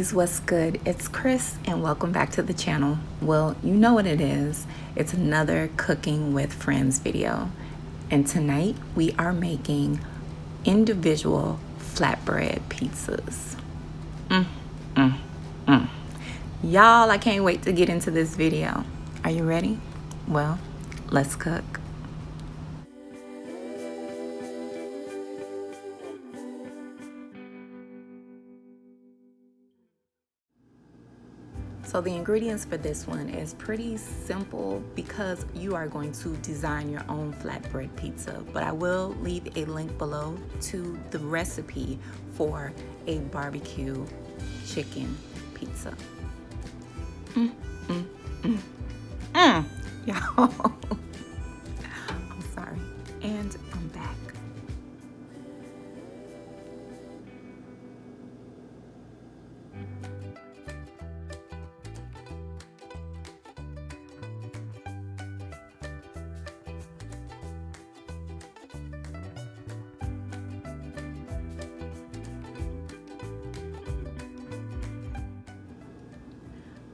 guys, what's good? It's Chris and welcome back to the channel. Well, you know what it is. It's another cooking with friends video. And tonight we are making individual flatbread pizzas. Y'all, I can't wait to get into this video. Are you ready? Well, let's cook. So the ingredients for this one is pretty simple because you are going to design your own flatbread pizza, but I will leave a link below to the recipe for a barbecue chicken pizza. Y'all, I'm sorry, and I'm back.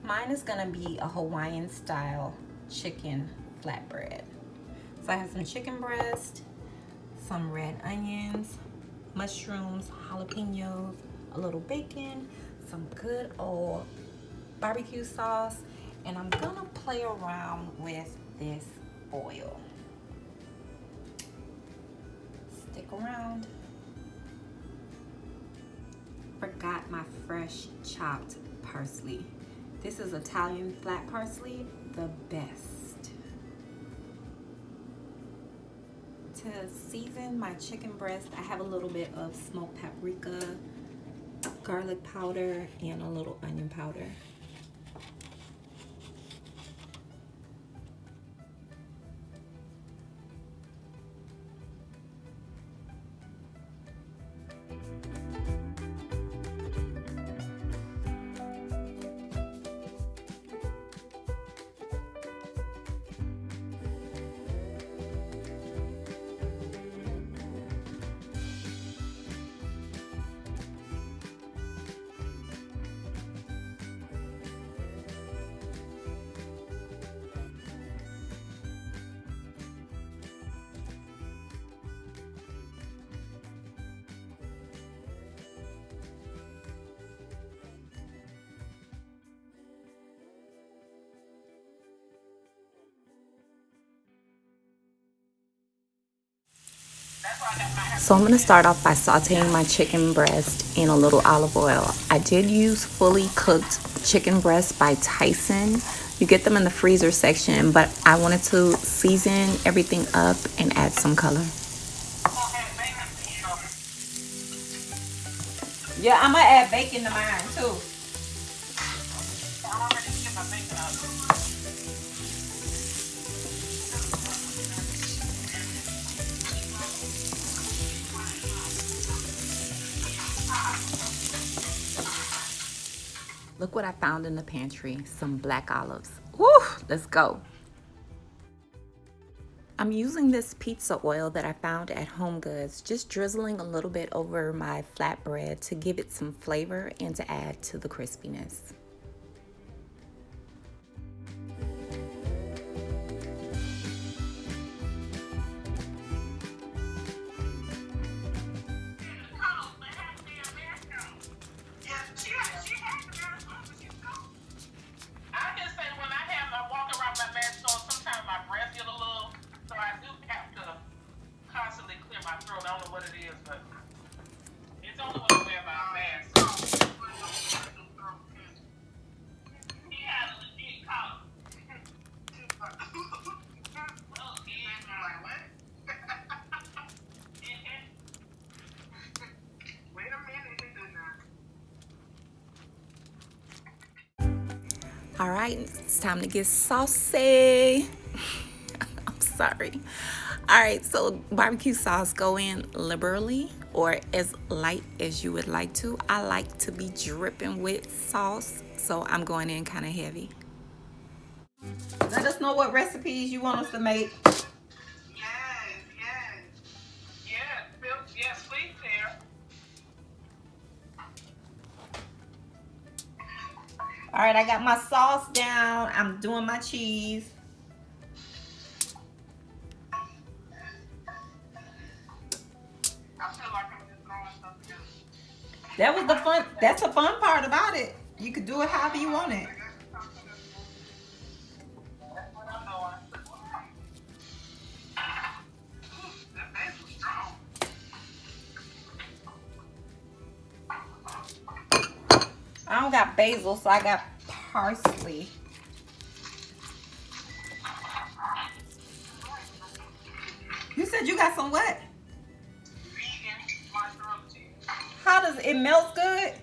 Mine is gonna be a Hawaiian style chicken flatbread. So I have some chicken breast, some red onions, mushrooms, jalapenos, a little bacon, some good old barbecue sauce, and I'm gonna play around with this oil. Stick around. Forgot my fresh chopped parsley. This is Italian flat parsley, the best. To season my chicken breast, I have a little bit of smoked paprika, garlic powder, and a little onion powder. So I'm going to start off by sauteing my chicken breast in a little olive oil. I did use fully cooked chicken breast by Tyson. You get them in the freezer section, but I wanted to season everything up and add some color. Yeah, I'm going to add bacon to mine too. Look what I found in the pantry, some black olives. Woo, let's go. I'm using this pizza oil that I found at Home Goods, just drizzling a little bit over my flatbread to give it some flavor and to add to the crispiness. All right, it's time to get saucy. I'm sorry. All right, so barbecue sauce, go in liberally or as light as you would like to. I like to be dripping with sauce, so I'm going in kind of heavy. Let us know what recipes you want us to make. Yes, please, Sarah. All right, I got my sauce down. I'm doing my cheese. I feel like I'm just throwing stuff together. That was the fun. That's the fun part about it. You could do it however you want it. That's what I'm doing. That base was strong. I don't got basil, so I got parsley. You said you got some what? Vegan mozzarella cheese. How does it melt good?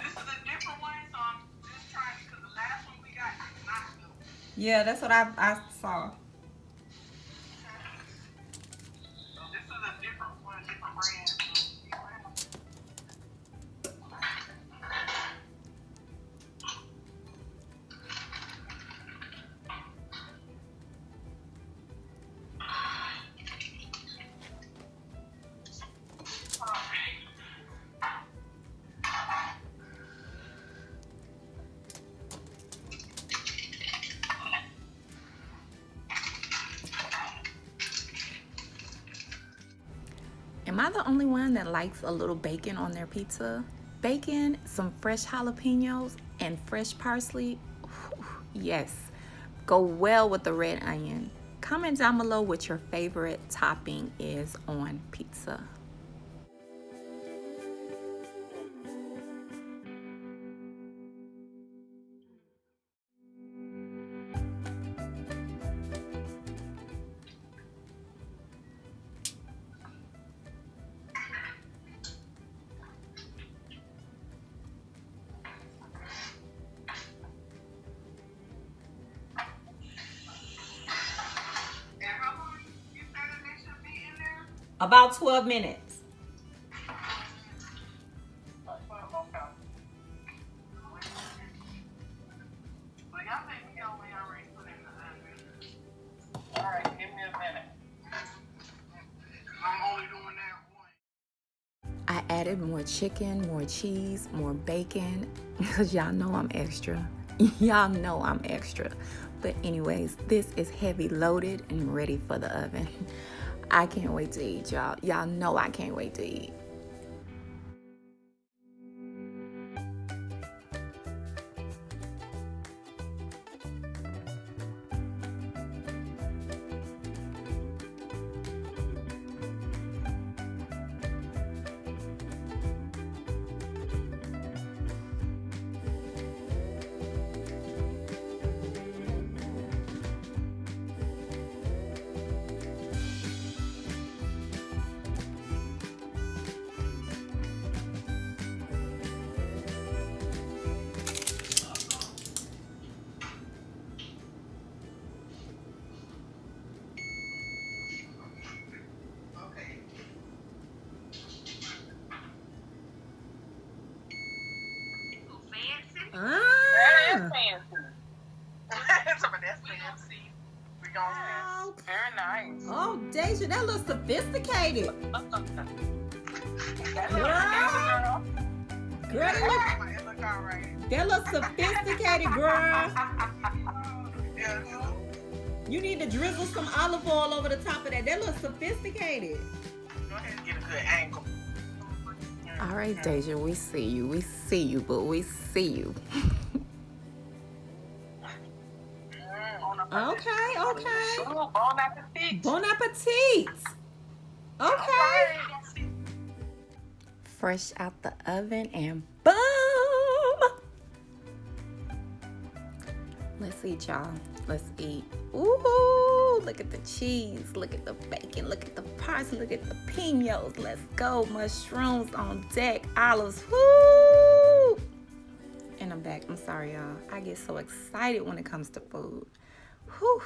This is a different one, so I'm just trying it because the last one we got is not good. Yeah, that's what I saw. So this is a different one, different brand. Am I the only one that likes a little bacon on their pizza? Bacon, some fresh jalapenos, and fresh parsley. Yes, go well with the red onion. Comment down below what your favorite topping is on pizza. About 12 minutes. Alright, give me a minute. I'm only doing that one. I added more chicken, more cheese, more bacon, because y'all know I'm extra. Y'all know I'm extra. But anyways, this is heavy loaded and ready for the oven. I can't wait to eat, y'all. Y'all know I can't wait to eat. That is fancy. That's fancy. We gonna see. Very nice. Oh, Deja, that looks sophisticated. That girl. Girl, It look all right. that looks sophisticated, girl. Yeah. You need to drizzle some olive oil over the top of that. That looks sophisticated. Go ahead and get a good angle. All right, Deja, we see you. We see you, but we see you. Okay, okay. Ooh, bon appetit. Bon appetit. Okay. Fresh out the oven and boom. Let's eat, y'all. Let's eat. Ooh, look at the cheese. Look at the bacon. Look at the parsley. Look at the pinos. Let's go. Mushrooms on deck. Olives. Woo! And I'm back. I'm sorry, y'all. I get so excited when it comes to food. Whew.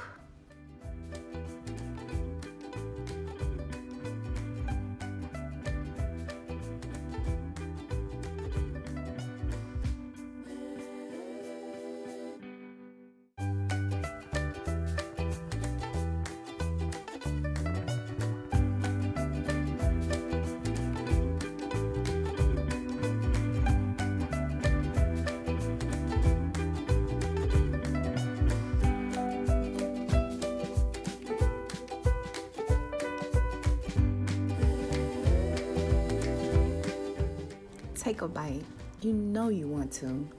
Take a bite. You know you want to.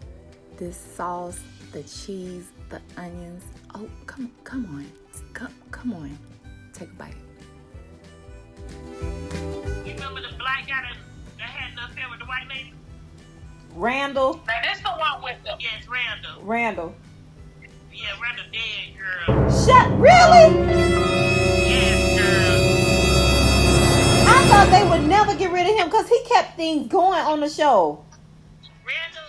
This sauce, the cheese, the onions. Oh, come on. Come on. Take a bite. You remember the black guy that had the affair with the white lady? Randall. Now this the one with the Yes, Randall. Randall. Yeah, Randall dead, girl. Shut. Really? Yes, girl. I thought they would never get rid of him because he kept things going on the show. Randall.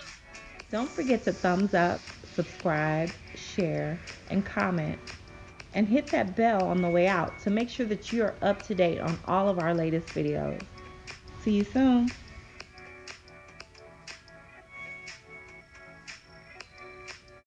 Don't forget to thumbs up, subscribe, share, and comment. And hit that bell on the way out to make sure that you are up to date on all of our latest videos. See you soon.